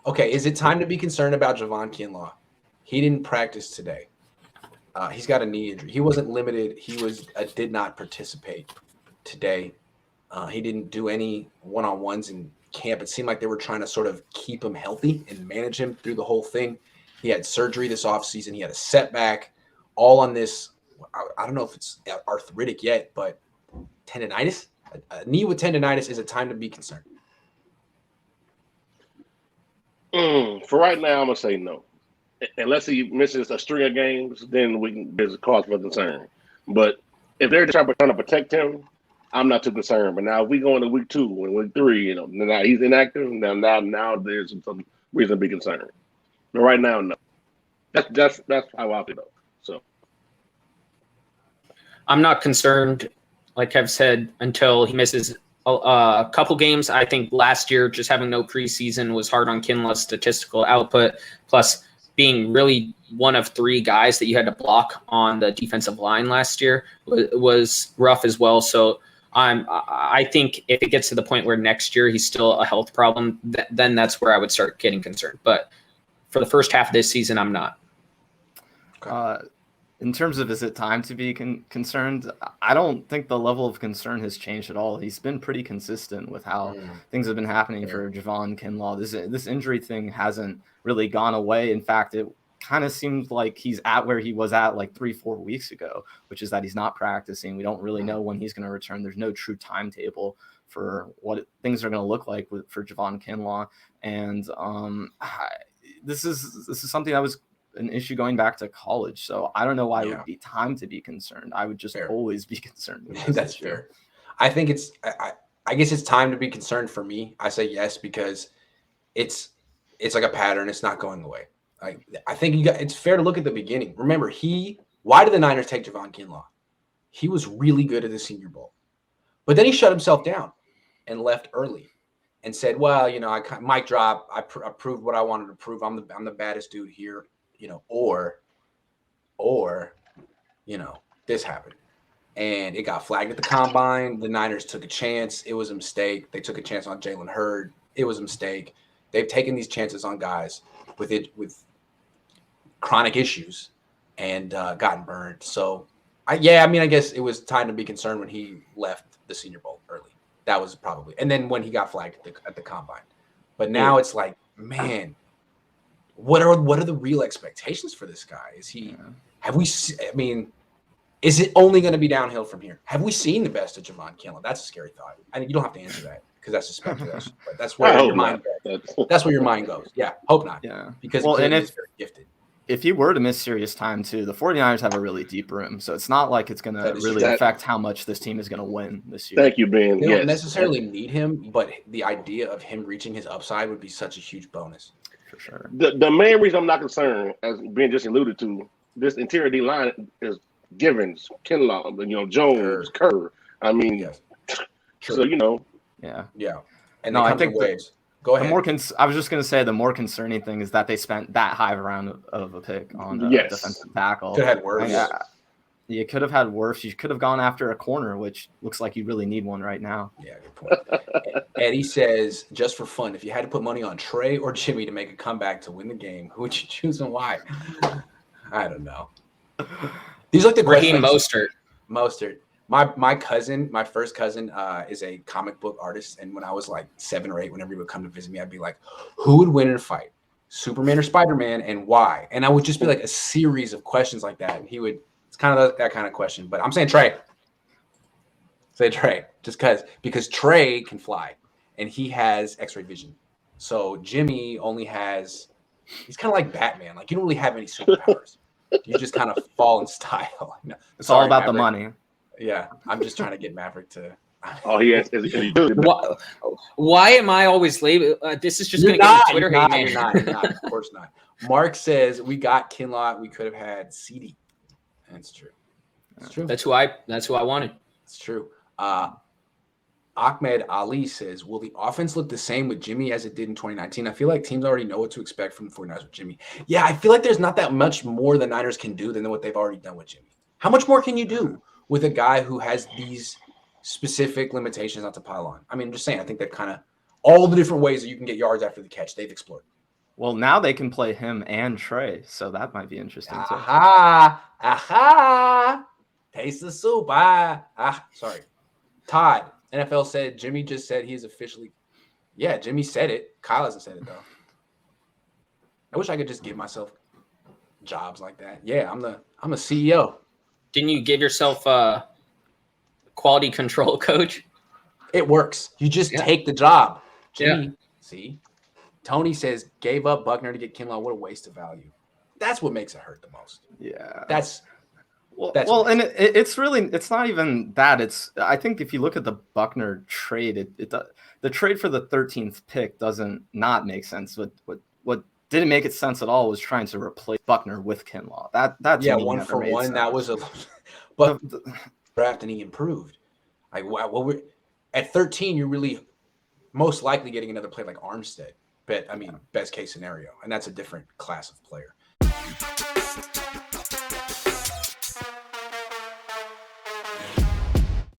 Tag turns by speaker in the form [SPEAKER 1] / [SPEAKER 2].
[SPEAKER 1] Okay, is it time to be concerned about Javon Kinlaw? He didn't practice today. He's got a knee injury. He wasn't limited. He did not participate today. He didn't do any one-on-ones in camp. It seemed like they were trying to sort of keep him healthy and manage him through the whole thing. He had surgery this offseason. He had a setback, all on this. I don't know if it's arthritic yet, but tendonitis. A knee with tendonitis is a time to be concerned.
[SPEAKER 2] For right now, I'm gonna say no. Unless he misses a string of games, then there's a cause for concern. But if they're trying to protect him, I'm not too concerned. But now if we go into week 2 and week 3, now he's inactive. Now there's some reason to be concerned. But right now, no. That's how I feel. So
[SPEAKER 3] I'm not concerned, like Kev said, until he misses a couple games. I think last year just having no preseason was hard on Kinlaw's statistical output. Plus, being really one of 3 guys that you had to block on the defensive line last year was rough as well. So I think if it gets to the point where next year he's still a health problem, then that's where I would start getting concerned. But for the first half of this season, I'm not.
[SPEAKER 4] In terms of is it time to be concerned, I don't think the level of concern has changed at all. He's been pretty consistent with how things have been happening for Javon Kinlaw. This injury thing hasn't really gone away. In fact, it kind of seems like he's at where he was at like 3-4 weeks ago, which is that he's not practicing. We don't really know when he's going to return. There's no true timetable for what things are going to look like for Javon Kinlaw. And this is something that was an issue going back to college. So I don't know why it would be time to be concerned. I would just always be concerned.
[SPEAKER 1] That's fair. I think I guess it's time to be concerned for me. I say yes, because it's like a pattern. It's not going away. I think it's fair to look at the beginning. Remember, why did the Niners take Javon Kinlaw? He was really good at the Senior Bowl, but then he shut himself down and left early and said, well, I mic drop. I proved what I wanted to prove. I'm the baddest dude here. Or this happened and it got flagged at the combine. The Niners took a chance. It was a mistake. They took a chance on Jalen Hurd. It was a mistake. They've taken these chances on guys with chronic issues and gotten burned. So I guess it was time to be concerned when he left the Senior Bowl early. That was probably, and then when he got flagged at the combine. But now it's like, man, what are the real expectations for this guy? Is it only going to be downhill from here? Have we seen the best of Javon Kinlaw? That's a scary thought. I mean, you don't have to answer that because that's just speculation. But that's where your mind goes. That's where your mind goes. Yeah, hope not.
[SPEAKER 4] Yeah,
[SPEAKER 1] because he's very gifted.
[SPEAKER 4] If he were to miss serious time too, the 49ers have a really deep room, so it's not like it's going to really affect how much this team is going to win this year.
[SPEAKER 2] Thank you, Ben.
[SPEAKER 1] They don't necessarily need him, but the idea of him reaching his upside would be such a huge bonus.
[SPEAKER 4] For sure.
[SPEAKER 2] The main reason I'm not concerned, as Ben just alluded to, this interior D line is Givens, Kinlaw, Jones, Kerr. I mean, so
[SPEAKER 4] yeah.
[SPEAKER 1] And I think waves. Go ahead.
[SPEAKER 4] I was just going to say the more concerning thing is that they spent that high round of a pick on a defensive tackle.
[SPEAKER 1] Could have had worse.
[SPEAKER 4] You could have had worse. You could have gone after a corner, which looks like you really need one right now.
[SPEAKER 1] Yeah, good point. Eddie says, just for fun, if you had to put money on Trey or Jimmy to make a comeback to win the game, who would you choose and why? I don't know. These are like the
[SPEAKER 3] Raheem
[SPEAKER 1] Mostert. My cousin, my first cousin, is a comic book artist, and when I was like 7 or 8, whenever he would come to visit me, I'd be like, "Who would win in a fight, Superman or Spider-Man, and why?" And I would just be like a series of questions like that, and he would. It's kind of that kind of question, but I'm saying Trey. Say Trey, just because Trey can fly, and he has X-ray vision. So Jimmy only has. He's kind of like Batman. Like you don't really have any superpowers. You just kind of fall in style. No,
[SPEAKER 4] it's all about Maverick. The money.
[SPEAKER 1] Yeah, I'm just trying to get Maverick to.
[SPEAKER 2] Oh, he has.
[SPEAKER 3] Why am I always late? This is just going to get a Twitter hate, man.
[SPEAKER 1] You're not. Of course not. Mark says we got Kinlaw. We could have had CD. That's true. That's true.
[SPEAKER 3] That's who I wanted.
[SPEAKER 1] It's true. Ahmed Ali says, will the offense look the same with Jimmy as it did in 2019? I feel like teams already know what to expect from the 49ers with Jimmy. Yeah, I feel like there's not that much more the Niners can do than what they've already done with Jimmy. How much more can you do with a guy who has these specific limitations not to pile on? I mean, I'm just saying, I think they've kind of all the different ways that you can get yards after the catch, they've explored.
[SPEAKER 4] Well, now they can play him and Trey, so that might be interesting too.
[SPEAKER 1] Aha! Taste the soup. Sorry. Todd, NFL said Jimmy just said he's officially. Yeah, Jimmy said it. Kyle hasn't said it though. I wish I could just give myself jobs like that. Yeah, I'm a CEO.
[SPEAKER 3] Didn't you give yourself a quality control coach?
[SPEAKER 1] It works. You just take the job. Jimmy,
[SPEAKER 3] Yeah.
[SPEAKER 1] see? Tony says gave up Buckner to get Kinlaw. What a waste of value. That's what makes it hurt the most.
[SPEAKER 4] Yeah.
[SPEAKER 1] And
[SPEAKER 4] it's not even that. I think if you look at the Buckner trade, the trade for the 13th pick doesn't not make sense. What didn't make it sense at all was trying to replace Buckner with Kinlaw. That to me
[SPEAKER 1] 1
[SPEAKER 4] never
[SPEAKER 1] for
[SPEAKER 4] made
[SPEAKER 1] 1.
[SPEAKER 4] sense.
[SPEAKER 1] That was but draft and he improved. Like we're at 13, you're really most likely getting another player like Armstead. Best case scenario, and that's a different class of player.